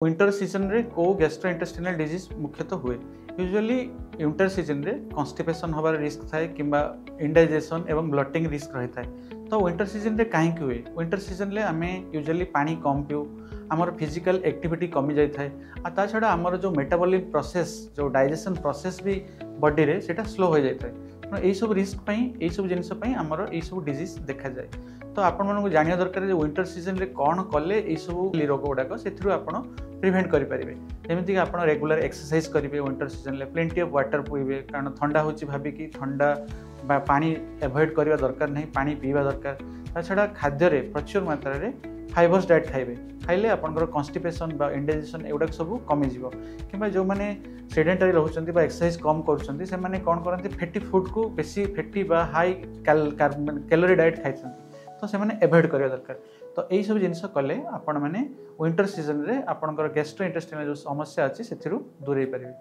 Winter season रे को gastrointestinal disease मुख्यतः हुए यूजुअली विंटर सीजन रे कॉन्स्टिपेशन होबार रिस्क थाए किंबा इंडाइजेशन एवं ब्लटिंग रिस्क रही थाए। तो विंटर सीजन रे कहीं हुए विंटर सीजन रे आमे यूजुअली पानी कम पिउ आमर फिजिकल एक्टिविटी कमी जाई थाए आ ता छड़ा आमर जो मेटाबॉलिक प्रोसेस जो डाइजेशन प्रोसेस भी बॉडी रे सेटा स्लो हो जाई थाए। तो सब रिस्क पई एई सब जिनिस पई आमर एई सब डिजीज देखा जाए। तो आपण मानको जानिया दरकार जे विंटर सीजन रे कोन कले एई सब रोग गुडाक सेथिरु आपण प्रिभेंट करेंगे। जमीक आप रेगुलर एक्सरसाइज करेंगे विंटर सीजन में प्लेंटी ऑफ वाटर पीबे कारण ठंडा हो भाविकी ठंडा पानी एवॉइड करने दरकार नहीं पानी पीवा दरकार। ता छड़ा खाद्य प्रचुर मात्रा रे फाइबर्स डाइट खाइबे खाइले आपनकर कॉन्स्टिपेशन बा इंडाइजेशन एगुडा सब कमी जीवो किंबा जो माने सेडेंटरी रहउचंती बा एक्सरसाइज कम करूचंती से माने कोन करंती फैटी फूड को बेसी फैटी बा हाई कैलोरी डाइट खाइचंती तो से माने एवॉइड करया दरकार। तो यही सब जिनिस कले आपण माने विंटर सीजन रे आपनकर गैस्ट्रोइंटेस्टाइनल जो समस्या अछि सेथिरु दूरै परिबे।